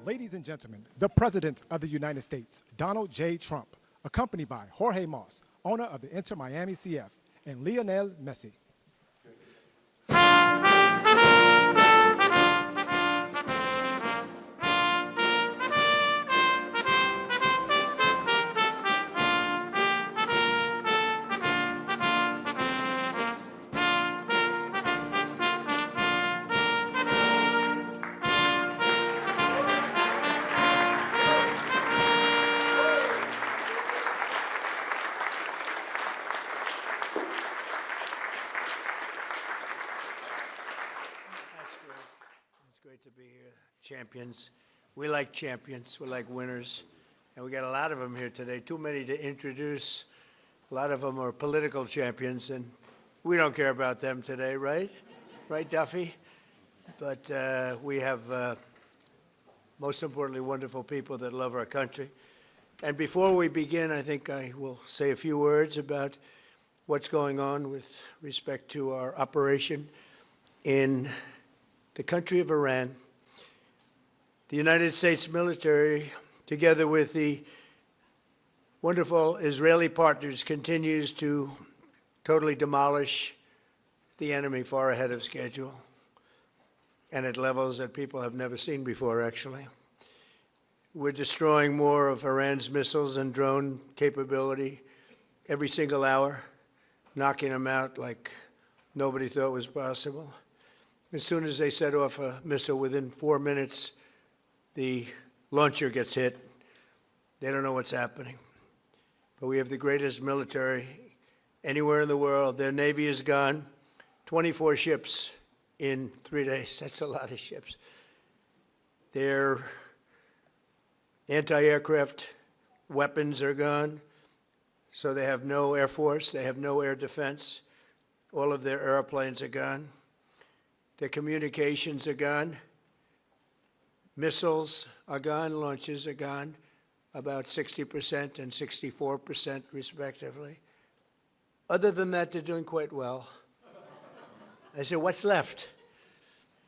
Ladies and gentlemen, the President of the United States, Donald J. Trump, accompanied by Jorge Mas, owner of the Inter Miami CF, and Lionel Messi. To be here. Champions. We like champions. We like winners. And we got a lot of them here today. Too many to introduce. A lot of them are political champions, and we don't care about them today, right? Right, Duffy? But we have, most importantly, wonderful people that love our country. And before we begin, I think I will say a few words about what's going on with respect to our operation in the country of Iran. The United States military, together with the wonderful Israeli partners, continues to totally demolish the enemy far ahead of schedule and at levels that people have never seen before, actually. We're destroying more of Iran's missiles and drone capability every single hour, knocking them out like nobody thought was possible. As soon as they set off a missile, within 4 minutes, the launcher gets hit. They don't know what's happening. But we have the greatest military anywhere in the world. Their Navy is gone. 24 ships in 3 days. That's a lot of ships. Their anti-aircraft weapons are gone. So they have no air force. They have no air defense. All of their airplanes are gone. Their communications are gone. Missiles are gone. Launches are gone, about 60% and 64% respectively. Other than that, they're doing quite well. I said, what's left?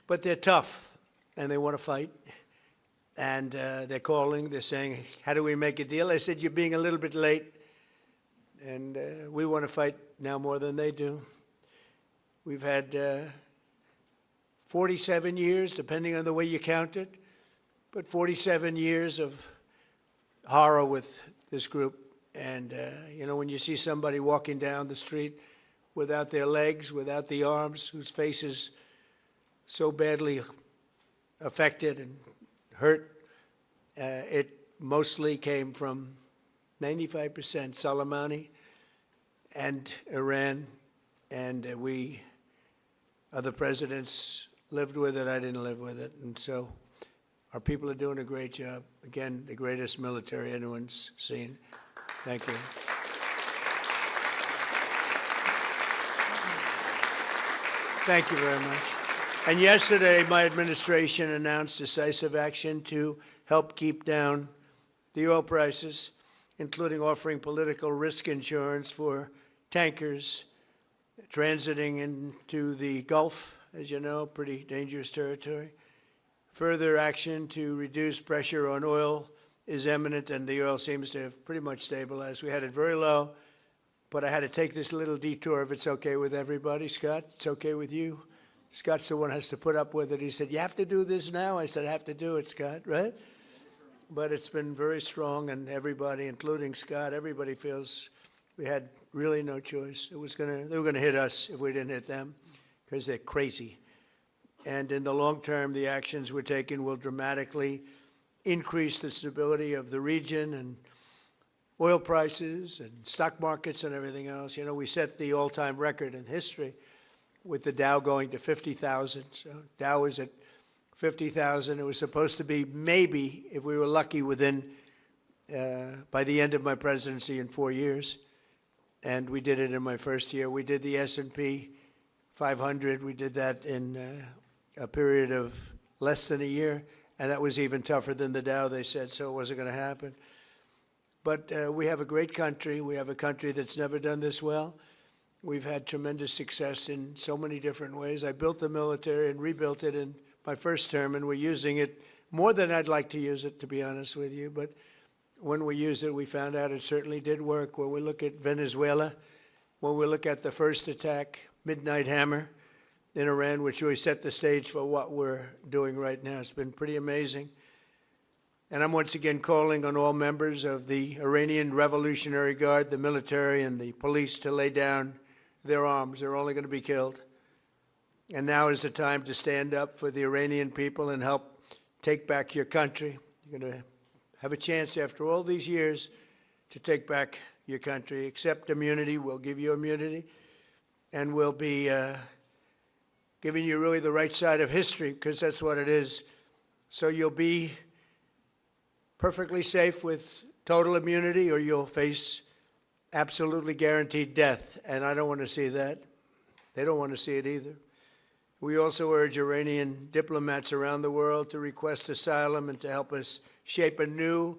But they're tough, and they want to fight. And they're calling. They're saying, how do we make a deal? I said, you're being a little bit late, and we want to fight now more than they do. We've had 47 years, depending on the way you count it, but 47 years of horror with this group. And, you know, when you see somebody walking down the street without their legs, without the arms, whose face is so badly affected and hurt, it mostly came from 95% Soleimani and Iran, and we, other presidents, lived with it. I didn't live with it. And so our people are doing a great job. Again, the greatest military anyone's seen. Thank you. Thank you very much. And yesterday, my administration announced decisive action to help keep down the oil prices, including offering political risk insurance for tankers transiting into the Gulf, as you know, pretty dangerous territory. Further action to reduce pressure on oil is imminent, and the oil seems to have pretty much stabilized. We had it very low, but I had to take this little detour if it's okay with everybody. Scott, it's okay with you? Scott's the one who has to put up with it. He said, you have to do this now? I said, I have to do it, Scott, right? But it's been very strong, and everybody, including Scott, everybody feels we had really no choice. They were going to hit us if we didn't hit them, because they're crazy. And in the long term, the actions we're taking will dramatically increase the stability of the region and oil prices and stock markets and everything else. You know, we set the all-time record in history with the Dow going to 50,000. So Dow was at 50,000. It was supposed to be maybe, if we were lucky, within, by the end of my presidency in 4 years. And we did it in my first year. We did the S&P 500. We did that in a period of less than a year. And that was even tougher than the Dow, they said, so it wasn't going to happen. But we have a great country. We have a country that's never done this well. We've had tremendous success in so many different ways. I built the military and rebuilt it in my first term, and we're using it more than I'd like to use it, to be honest with you. But when we used it, we found out it certainly did work. When we look at Venezuela, when we look at the first attack, Midnight Hammer in Iran, which really set the stage for what we're doing right now. It's been pretty amazing. And I'm once again calling on all members of the Iranian Revolutionary Guard, the military and the police, to lay down their arms. They're only going to be killed. And now is the time to stand up for the Iranian people and help take back your country. You're going to have a chance after all these years to take back your country. Accept immunity. We'll give you immunity. And we'll be giving you really the right side of history, because that's what it is. So you'll be perfectly safe with total immunity, or you'll face absolutely guaranteed death. And I don't want to see that. They don't want to see it either. We also urge Iranian diplomats around the world to request asylum and to help us shape a new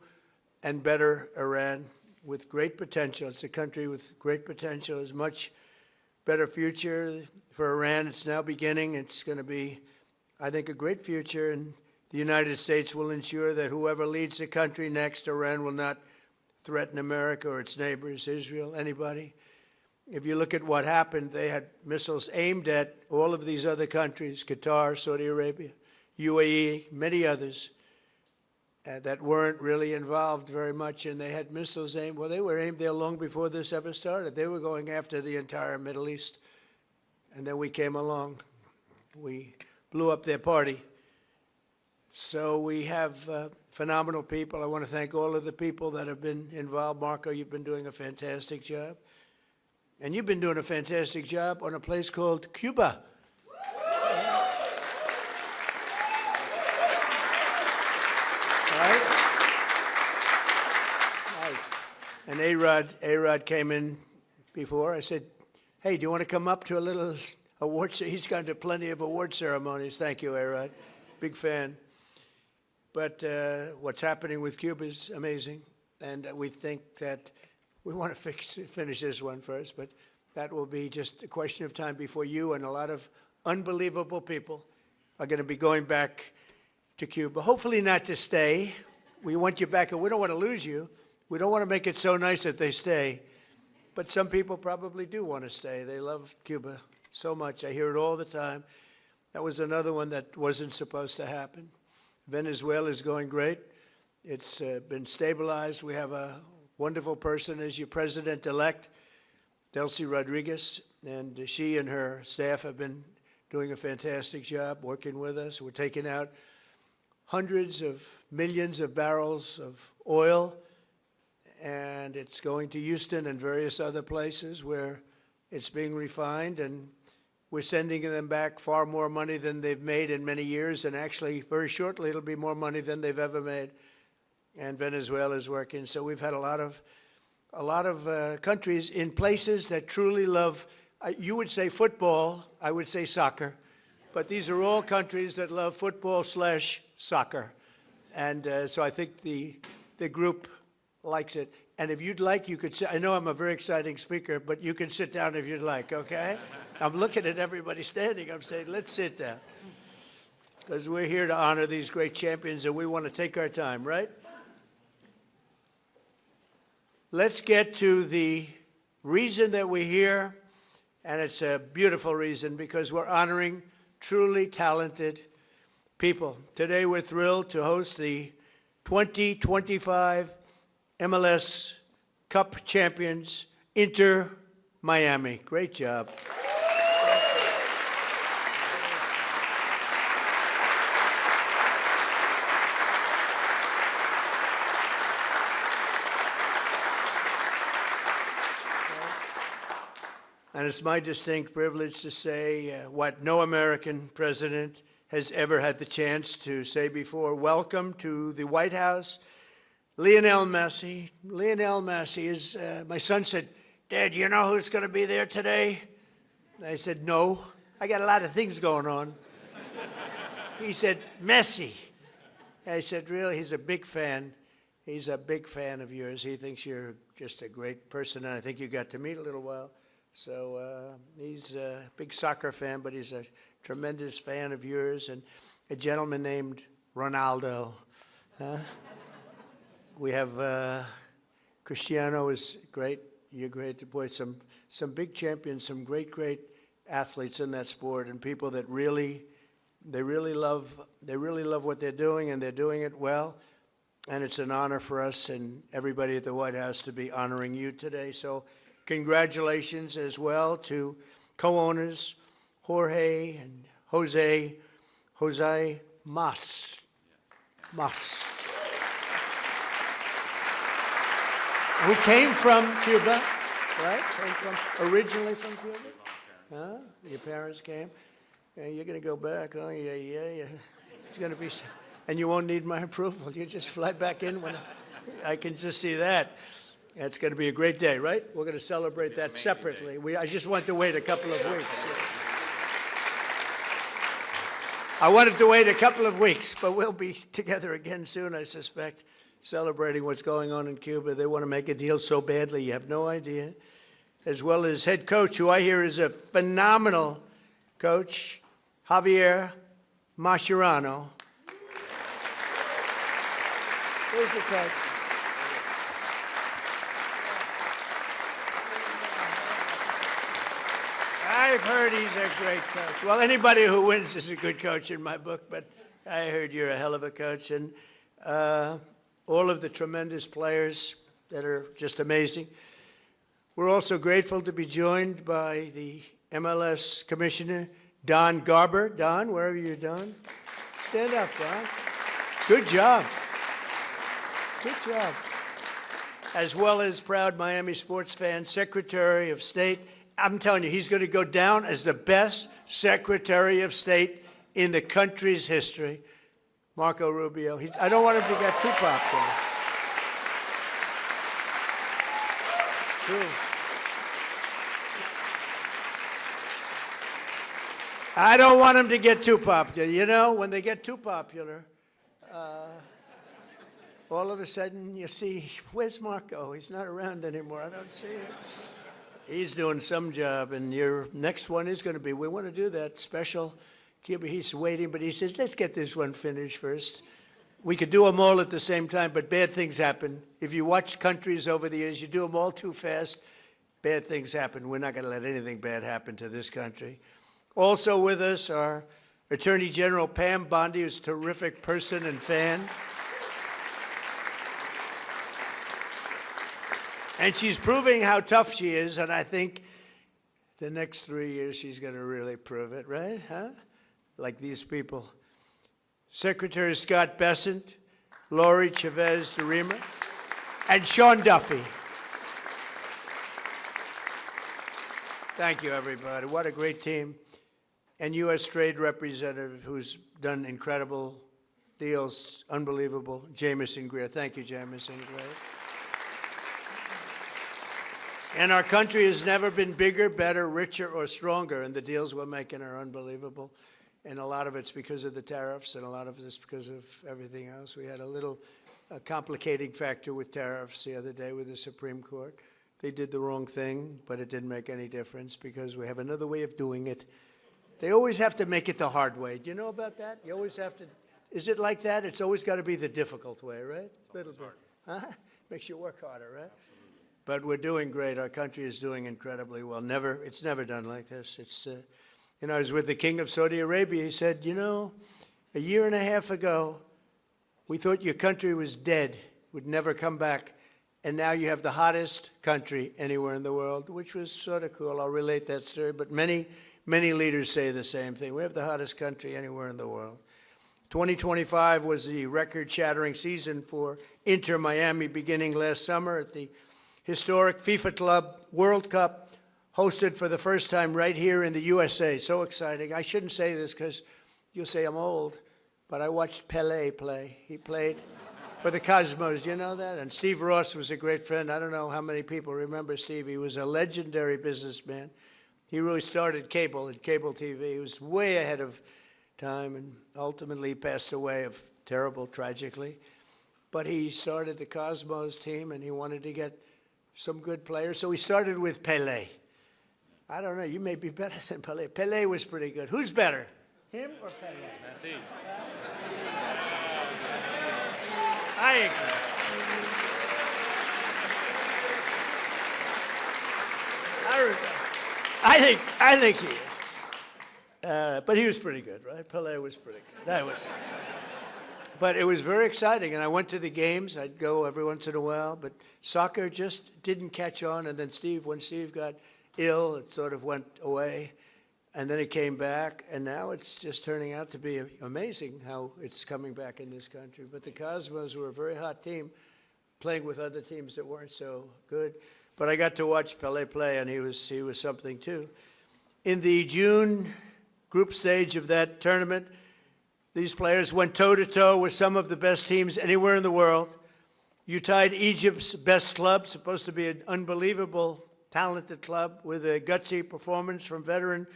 and better Iran with great potential. It's a country with great potential. There's much better future for Iran. It's now beginning. It's going to be, I think, a great future. And the United States will ensure that whoever leads the country next, Iran will not threaten America or its neighbors, Israel, anybody. If you look at what happened, they had missiles aimed at all of these other countries, Qatar, Saudi Arabia, UAE, many others, that weren't really involved very much, and they had missiles aimed. Well, they were aimed there long before this ever started. They were going after the entire Middle East, and then we came along. We blew up their party. So we have phenomenal people. I want to thank all of the people that have been involved. Marco, you've been doing a fantastic job. And you've been doing a fantastic job on a place called Cuba. Right? And A-Rod came in before. I said, hey, do you want to come up to a little award? He's gone to plenty of award ceremonies. Thank you, A-Rod. Big fan. But what's happening with Cuba is amazing. And we think that we want to finish this one first, but that will be just a question of time before you and a lot of unbelievable people are going to be going back to Cuba. Hopefully not to stay. We want you back, and we don't want to lose you. We don't want to make it so nice that they stay. But some people probably do want to stay. They love Cuba so much. I hear it all the time. That was another one that wasn't supposed to happen. Venezuela is going great. It's been stabilized. We have a wonderful person as your president-elect, Delcy Rodriguez, and she and her staff have been doing a fantastic job working with us. We're taking out hundreds of millions of barrels of oil, and it's going to Houston and various other places where it's being refined, and we're sending them back far more money than they've made in many years, and actually very shortly it'll be more money than they've ever made. And Venezuela is working. So we've had a lot of countries in places that truly love, you would say football, I would say soccer, but these are all countries that love football/soccer. And so I think the group likes it. And if you'd like, you could sit. I know I'm a very exciting speaker, but you can sit down if you'd like, okay? I'm looking at everybody standing. I'm saying, let's sit down. Because we're here to honor these great champions, and we want to take our time, right? Let's get to the reason that we're here, and it's a beautiful reason because we're honoring truly talented people. Today we're thrilled to host the 2025 MLS Cup champions, Inter Miami. Great job. And it's my distinct privilege to say what no American president has ever had the chance to say before. Welcome to the White House, Lionel Messi. Lionel Messi is, my son said, Dad, you know who's going to be there today? And I said, no, I got a lot of things going on. He said, Messi. I said, really? He's a big fan. He's a big fan of yours. He thinks you're just a great person, and I think you got to meet a little while. So he's a big soccer fan, but he's a tremendous fan of yours, and a gentleman named Ronaldo. We have Cristiano is great. You're great. Boy, some big champions, some great athletes in that sport, and people that really love what they're doing, and they're doing it well. And it's an honor for us and everybody at the White House to be honoring you today. So congratulations as well to co-owners Jorge and Jose Mas. Who came from Cuba, right? Originally from Cuba? Huh? Your parents came? Yeah, you're going to go back, huh? Yeah. It's going to be, and you won't need my approval. You just fly back in when I can just see that. It's going to be a great day, right? We're going to celebrate that separately. I just want to wait a couple of weeks. I wanted to wait a couple of weeks, but we'll be together again soon, I suspect, celebrating what's going on in Cuba. They want to make a deal so badly, you have no idea. As well as head coach, who I hear is a phenomenal coach, Javier Mascherano. Where's the coach? I've heard he's a great coach. Well, anybody who wins is a good coach in my book, but I heard you're a hell of a coach. And all of the tremendous players that are just amazing. We're also grateful to be joined by the MLS Commissioner, Don Garber. Don, wherever you're, Don. Stand up, Don. Good job. Good job. As well as proud Miami sports fan, Secretary of State. I'm telling you, he's going to go down as the best Secretary of State in the country's history, Marco Rubio. I don't want him to get too popular. It's true. I don't want him to get too popular. You know, when they get too popular, all of a sudden you see, where's Marco? He's not around anymore. I don't see him. He's doing some job, and your next one is going to be, we want to do that special Cuba. He's waiting, but he says, let's get this one finished first. We could do them all at the same time, but bad things happen. If you watch countries over the years, you do them all too fast, bad things happen. We're not going to let anything bad happen to this country. Also with us are Attorney General Pam Bondi, who's a terrific person and fan. And she's proving how tough she is, and I think the next 3 years she's going to really prove it, right? Huh? Like these people. Secretary Scott Bessent, Lori Chavez DeRima, and Sean Duffy. Thank you, everybody. What a great team. And U.S. Trade Representative, who's done incredible deals, unbelievable, Jamison Greer. Thank you, Jamison Greer. And our country has never been bigger, better, richer, or stronger, and the deals we're making are unbelievable. And a lot of it's because of the tariffs, and a lot of it's because of everything else. We had a little complicating factor with tariffs the other day with the Supreme Court. They did the wrong thing, but it didn't make any difference because we have another way of doing it. They always have to make it the hard way. Do you know about that? You always have to. Is it like that? It's always got to be the difficult way, right? A little bit. Huh? Makes you work harder, right? But we're doing great. Our country is doing incredibly well. It's never done like this. It's, you know, I was with the King of Saudi Arabia. He said, you know, a year and a half ago, we thought your country was dead, would never come back. And now you have the hottest country anywhere in the world, which was sort of cool. I'll relate that story. But many leaders say the same thing. We have the hottest country anywhere in the world. 2025 was the record-shattering season for Inter Miami beginning last summer at the historic FIFA Club World Cup, hosted for the first time right here in the USA. So exciting. I shouldn't say this because you'll say I'm old, but I watched Pelé play. He played for the Cosmos. You know that? And Steve Ross was a great friend. I don't know how many people remember Steve. He was a legendary businessman. He really started cable and cable TV. He was way ahead of time and ultimately passed away tragically. but he started the Cosmos team, and he wanted to get some good players. So he started with Pelé. I don't know, you may be better than Pelé. Pelé was pretty good. Who's better, him or Pelé? Messi. I agree. I think he is. But he was pretty good, right? Pelé was pretty good. But it was very exciting, and I went to the games. I'd go every once in a while, but soccer just didn't catch on. And then when Steve got ill, it sort of went away, and then it came back, and now it's just turning out to be amazing how it's coming back in this country. But the Cosmos were a very hot team, playing with other teams that weren't so good. But I got to watch Pelé play, and he was something too. In the June group stage of that tournament, these players went toe-to-toe with some of the best teams anywhere in the world. You tied Egypt's best club, supposed to be an unbelievable, talented club, with a gutsy performance from veteran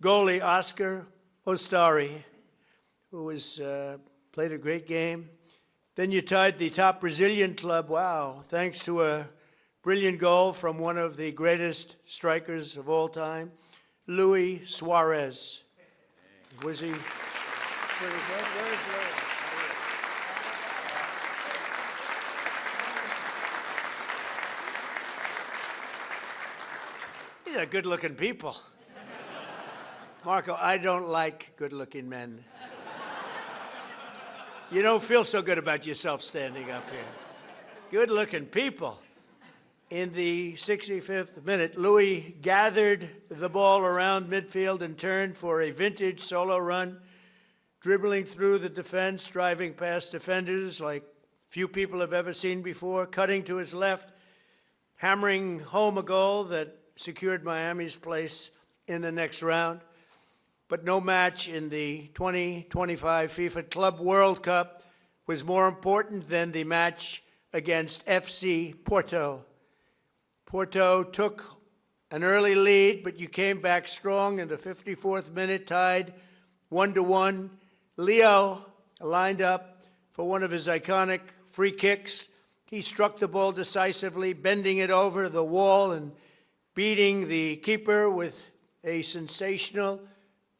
goalie Oscar Ostari, who played a great game. Then you tied the top Brazilian club, wow, thanks to a brilliant goal from one of the greatest strikers of all time, Luis Suarez. Was he? Where is Luis? These are good-looking people. Marco, I don't like good-looking men. You don't feel so good about yourself standing up here. Good-looking people. In the 65th minute, Louis gathered the ball around midfield and turned for a vintage solo run, dribbling through the defense, driving past defenders like few people have ever seen before, cutting to his left, hammering home a goal that secured Miami's place in the next round. But no match in the 2025 FIFA Club World Cup was more important than the match against FC Porto. Porto took an early lead, but you came back strong in the 54th minute, tied 1-1. Leo lined up for one of his iconic free kicks. He struck the ball decisively, bending it over the wall and beating the keeper with a sensational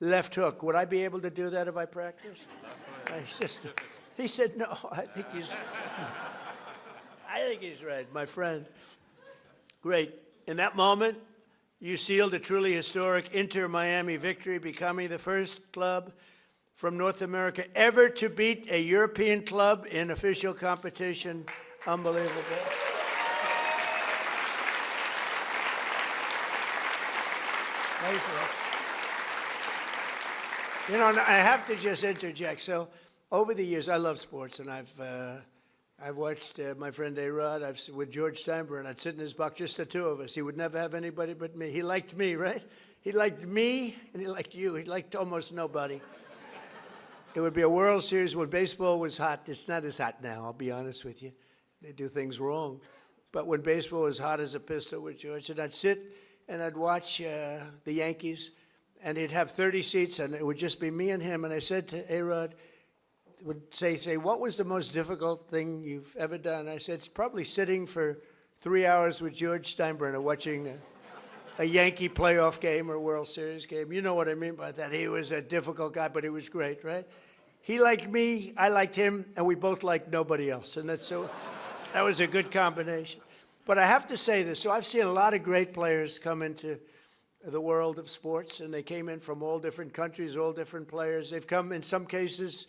left hook. Would I be able to do that if I practiced? He said, no, I think he's right, my friend. Great. In that moment, you sealed a truly historic Inter-Miami victory, becoming the first club from North America ever to beat a European club in official competition. Unbelievable. You know, I have to just interject. So, over the years, I love sports, and I've watched my friend A-Rod with George Steinbrenner. I'd sit in his box, just the two of us. He would never have anybody but me. He liked me, right? He liked me, and he liked you. He liked almost nobody. It would be a World Series when baseball was hot. It's not as hot now, I'll be honest with you. They do things wrong. But when baseball was hot as a pistol with George, and I'd sit and I'd watch the Yankees, and he'd have 30 seats, and it would just be me and him. And I said to A-Rod, would say, what was the most difficult thing you've ever done? I said, it's probably sitting for 3 hours with George Steinbrenner watching a Yankee playoff game or World Series game. You know what I mean by that. He was a difficult guy, but he was great, right? He liked me, I liked him, and we both liked nobody else. And that was a good combination. But I have to say this. So I've seen a lot of great players come into the world of sports, and they came in from all different countries, all different players. They've come, in some cases,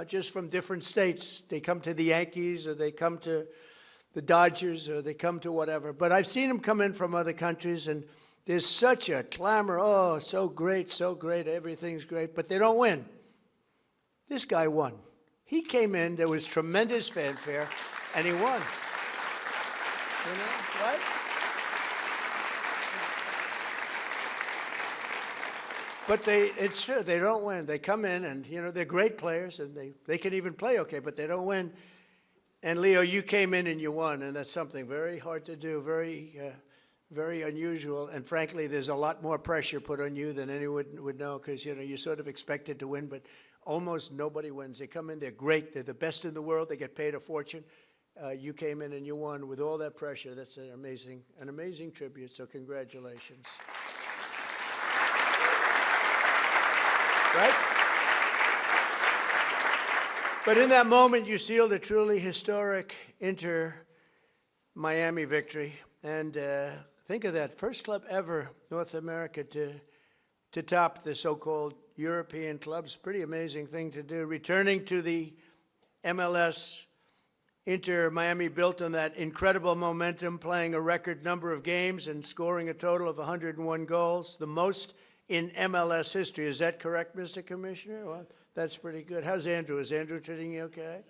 just from different states. They come to the Yankees, or they come to the Dodgers, or they come to whatever. But I've seen them come in from other countries, and there's such a clamor. Oh, so great, everything's great. But they don't win. This guy won. He came in, there was tremendous fanfare, and he won. You know, right? But it's true, they don't win. They come in and, you know, they're great players and they can even play okay, but they don't win. And Leo, you came in and you won, and that's something very hard to do, very unusual. And frankly, there's a lot more pressure put on you than anyone would know, because, you know, you're sort of expected to win, but almost nobody wins. They come in, they're great, they're the best in the world, they get paid a fortune. You came in and you won with all that pressure. That's an amazing tribute, so congratulations. Right? But in that moment, you sealed a truly historic Inter-Miami victory. And think of that, first club ever, North America, to top the so-called European clubs. Pretty amazing thing to do. Returning to the MLS, Inter-Miami built on that incredible momentum, playing a record number of games and scoring a total of 101 goals, the most in MLS history. Is that correct, Mr. Commissioner? Well, that's pretty good. How's Andrew? Is Andrew treating you okay?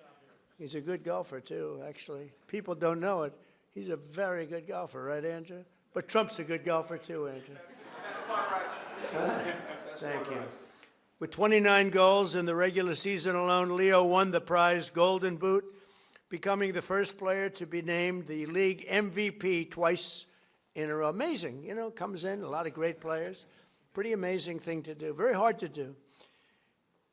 He's a good golfer, too, actually. People don't know it. He's a very good golfer, right, Andrew? But Trump's a good golfer, too, Andrew. That's quite right. Thank you. With 29 goals in the regular season alone, Leo won the prize Golden Boot, becoming the first player to be named the league MVP twice in a row. Amazing, you know, comes in, a lot of great players. Pretty amazing thing to do, very hard to do.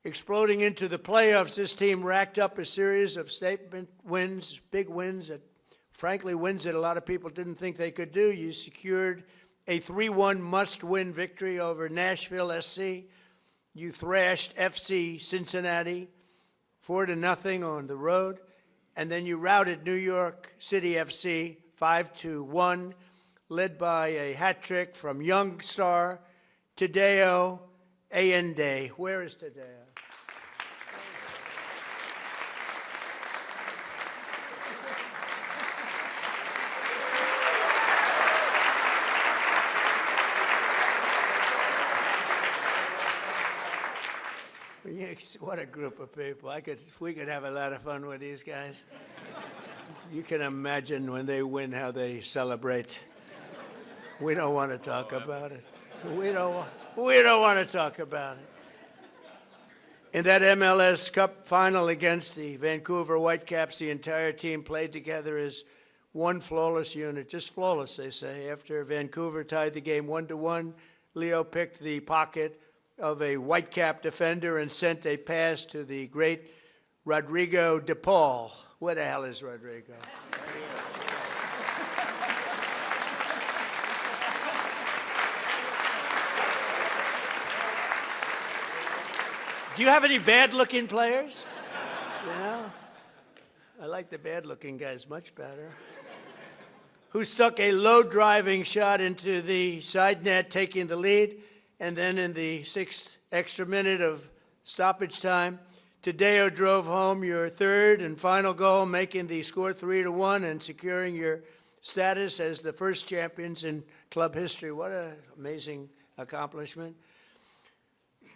Exploding into the playoffs, this team racked up a series of statement wins, big wins, that frankly wins that a lot of people didn't think they could do. You secured a 3-1 must-win victory over Nashville SC. You thrashed FC Cincinnati 4-0 on the road. And then you routed New York City FC 5-1, led by a hat trick from young star Tadeo Allende. Where is Tadeo? What a group of people. We could have a lot of fun with these guys. You can imagine when they win how they celebrate. We don't want to talk about it. We don't want to talk about it. In that MLS Cup final against the Vancouver Whitecaps, the entire team played together as one flawless unit. Just flawless, they say. After Vancouver tied the game 1-1, Leo picked the pocket of a Whitecap defender and sent a pass to the great Rodrigo de Paul. Where the hell is Rodrigo? Do you have any bad-looking players? You know? I like the bad-looking guys much better. Who stuck a low-driving shot into the side net, taking the lead. And then in the 6th extra minute of stoppage time, Tadeo drove home your third and final goal, making the score 3-1 and securing your status as the first champions in club history. What an amazing accomplishment.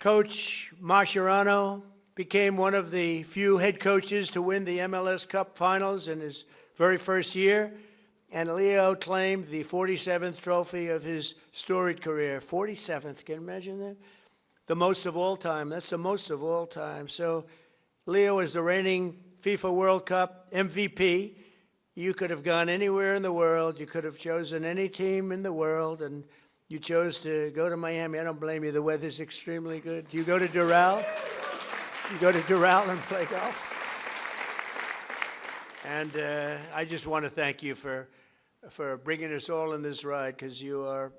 Coach Mascherano became one of the few head coaches to win the MLS Cup finals in his very first year. And Leo claimed the 47th trophy of his storied career. 47th, can you imagine that? The most of all time. That's the most of all time. So Leo is the reigning FIFA World Cup MVP. You could have gone anywhere in the world. You could have chosen any team in the world, and you chose to go to Miami. I don't blame you. The weather's extremely good. Do you go to Doral? You go to Doral and play golf? And I just want to thank you for bringing us all in this ride, because you are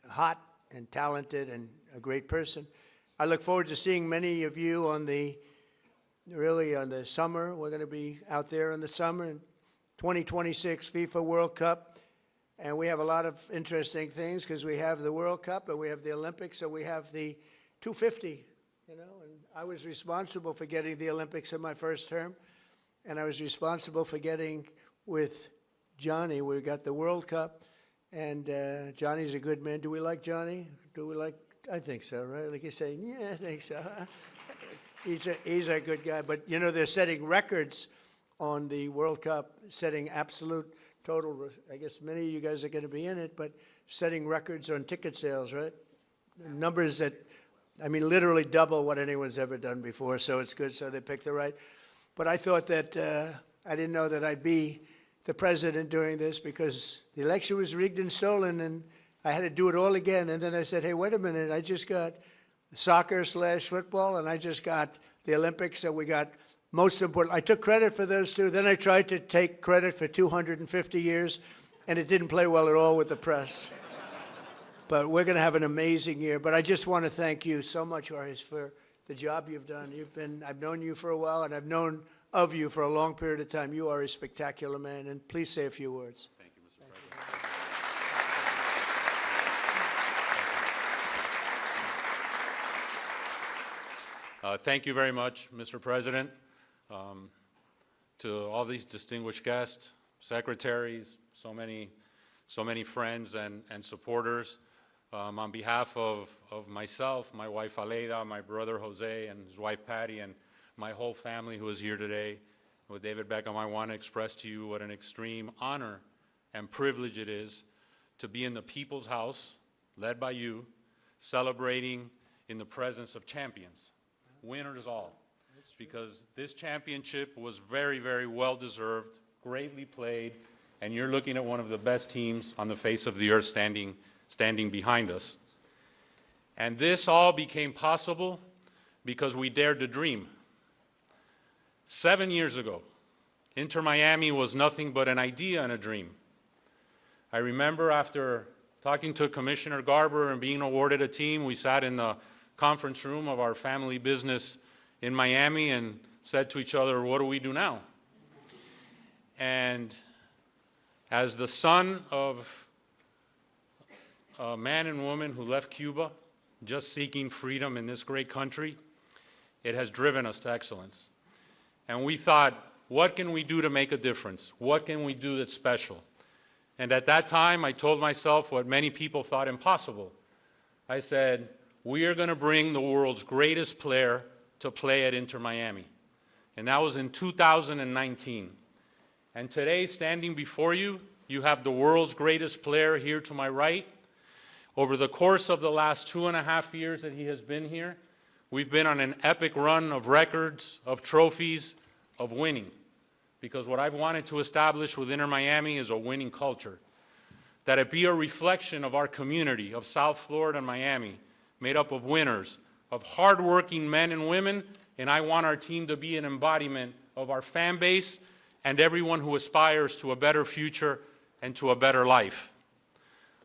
hot and talented and a great person. I look forward to seeing many of you on the summer. We're going to be out there in the summer in 2026 FIFA World Cup. And we have a lot of interesting things, because we have the World Cup and we have the Olympics, so we have the 250, you know. And I was responsible for getting the Olympics in my first term. And I was responsible for getting with Johnny. We got the World Cup, and Johnny's a good man. Do we like Johnny? I think so, right? Like you say, yeah, I think so. He's a good guy. But, you know, they're setting records on the World Cup, setting absolute total. I guess many of you guys are going to be in it, but setting records on ticket sales, right? Numbers that, I mean, literally double what anyone's ever done before, so it's good. So they picked the right. But I thought that I didn't know that I'd be the president during this, because the election was rigged and stolen, and I had to do it all again. And then I said, hey, wait a minute, I just got soccer/football, and I just got the Olympics that we got most important. I took credit for those two. Then I tried to take credit for 250 years, and it didn't play well at all with the press. But we're going to have an amazing year. But I just want to thank you so much, Jorge, for the job you've done. I've known you for a while, and I've known of you for a long period of time. You are a spectacular man, and please say a few words. Thank you, Mr. President. Thank you very much, Mr. President. To all these distinguished guests, secretaries, so many friends and supporters, on behalf of myself, my wife Aleida, my brother Jose, and his wife Patty, and my whole family who is here today, with David Beckham, I want to express to you what an extreme honor and privilege it is to be in the People's House, led by you, celebrating in the presence of champions, winners all. Because this championship was very, very well-deserved, greatly played, and you're looking at one of the best teams on the face of the earth standing behind us. And this all became possible because we dared to dream. 7 years ago, Inter Miami was nothing but an idea and a dream. I remember after talking to Commissioner Garber and being awarded a team, we sat in the conference room of our family business in Miami and said to each other, what do we do now? And as the son of a man and woman who left Cuba, just seeking freedom in this great country, it has driven us to excellence. And we thought, what can we do to make a difference? What can we do that's special? And at that time, I told myself what many people thought impossible. I said, we are going to bring the world's greatest player to play at Inter Miami. And that was in 2019. And today, standing before you, you have the world's greatest player here to my right. Over the course of the last 2.5 years that he has been here, we've been on an epic run of records, of trophies, of winning. Because what I've wanted to establish with Inter Miami is a winning culture. That it be a reflection of our community of South Florida and Miami, made up of winners, of hardworking men and women, and I want our team to be an embodiment of our fan base and everyone who aspires to a better future and to a better life.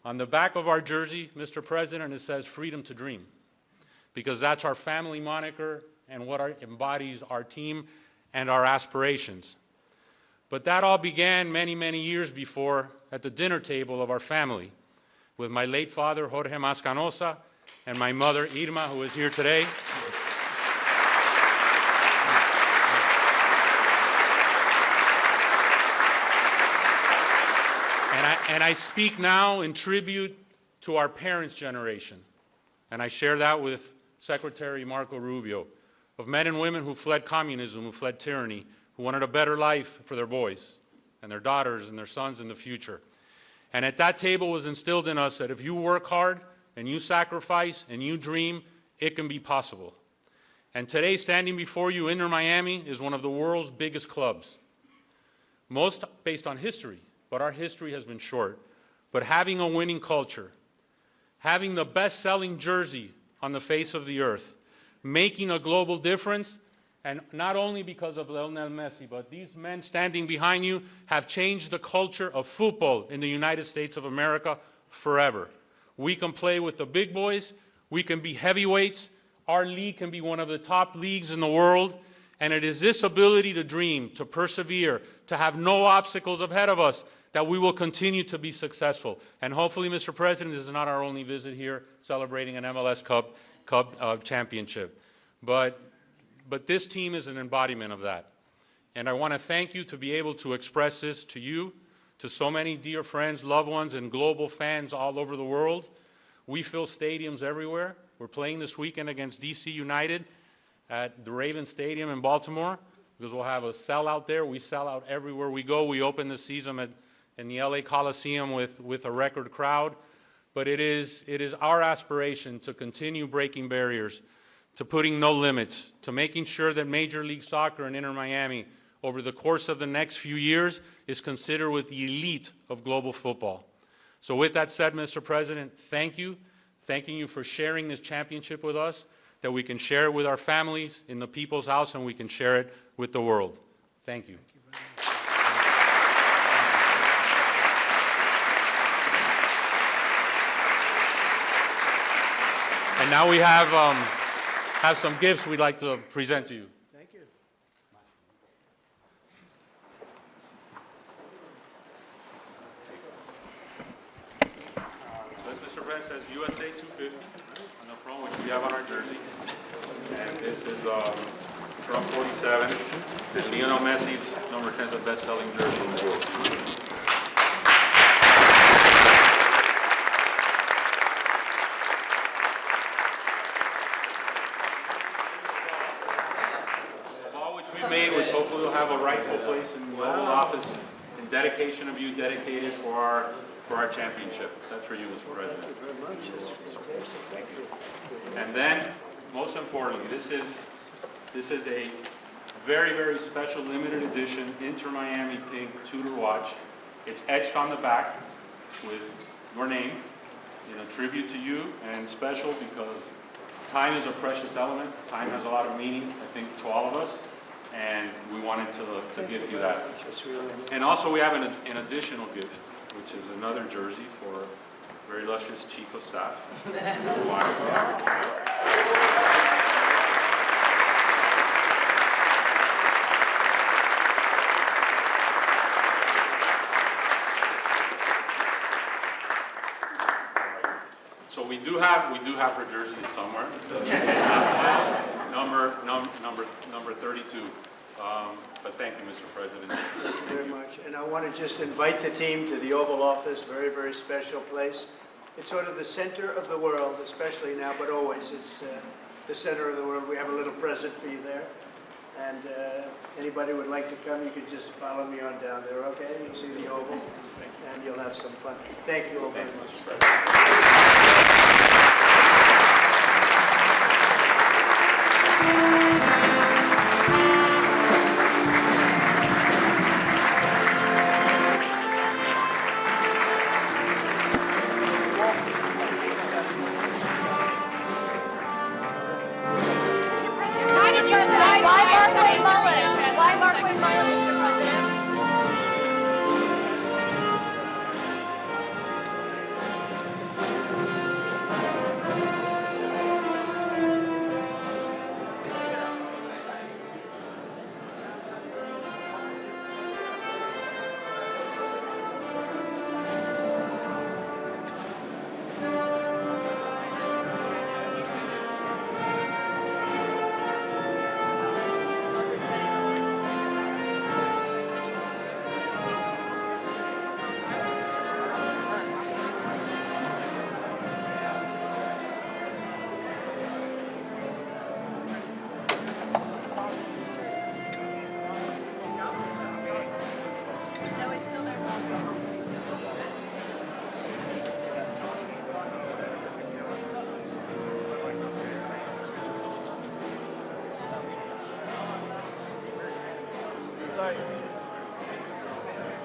On the back of our jersey, Mr. President, it says freedom to dream, because that's our family moniker and what embodies our team and our aspirations. But that all began many, many years before at the dinner table of our family with my late father, Jorge Mascanosa, and my mother, Irma, who is here today. And I speak now in tribute to our parents' generation. And I share that with Secretary Marco Rubio, of men and women who fled communism, who fled tyranny, who wanted a better life for their boys and their daughters and their sons in the future. And at that table was instilled in us that if you work hard and you sacrifice and you dream, it can be possible. And today, standing before you, Inter Miami is one of the world's biggest clubs. Most based on history, but our history has been short. But having a winning culture, having the best-selling jersey on the face of the earth, making a global difference, and not only because of Lionel Messi, but these men standing behind you have changed the culture of football in the United States of America forever. We can play with the big boys, we can be heavyweights, our league can be one of the top leagues in the world, and it is this ability to dream, to persevere, to have no obstacles ahead of us, that we will continue to be successful. And hopefully, Mr. President, this is not our only visit here celebrating an MLS Cup championship. But this team is an embodiment of that. And I want to thank you to be able to express this to you, to so many dear friends, loved ones, and global fans all over the world. We fill stadiums everywhere. We're playing this weekend against DC United at the Ravens Stadium in Baltimore, because we'll have a sellout there. We sell out everywhere we go. We open the season in the LA Coliseum with a record crowd. But it is our aspiration to continue breaking barriers, to putting no limits, to making sure that Major League Soccer and Inter Miami over the course of the next few years is considered with the elite of global football. So with that said, Mr. President, thank you. Thanking you for sharing this championship with us. that we can share it with our families in the people's house and we can share it with the world. Thank you. And now we have some gifts we'd like to present to you. Thank you. This, Mr. President, says USA 250 on the front, which we have on our jersey. And this is Trump 47. And Lionel Messi's number 10 is a best-selling jersey in the world. Made, which hopefully will have a rightful place in the Oval Office in dedication of you, dedicated for our championship. That's for you, Mr. President. Thank you very much. That's fantastic. Thank you. And then, most importantly, this is a very, very special limited edition Inter Miami pink Tudor watch. It's etched on the back with your name in a tribute to you, and special because time is a precious element. Time has a lot of meaning, I think, to all of us. And we wanted to gift you that. And also we have an additional gift, which is another jersey for very illustrious Chief of Staff. So we do have her jersey somewhere. It says Chief of Staff number 32. But thank you, Mr. President. Thank you very much. And I want to just invite the team to the Oval Office, very, very special place. It's sort of the center of the world, especially now, but always it's the center of the world. We have a little present for you there. And anybody would like to come, you can just follow me on down there, okay? You'll see the Oval, and you'll have some fun. Thank you all very much.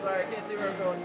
Sorry, I can't see where I'm going.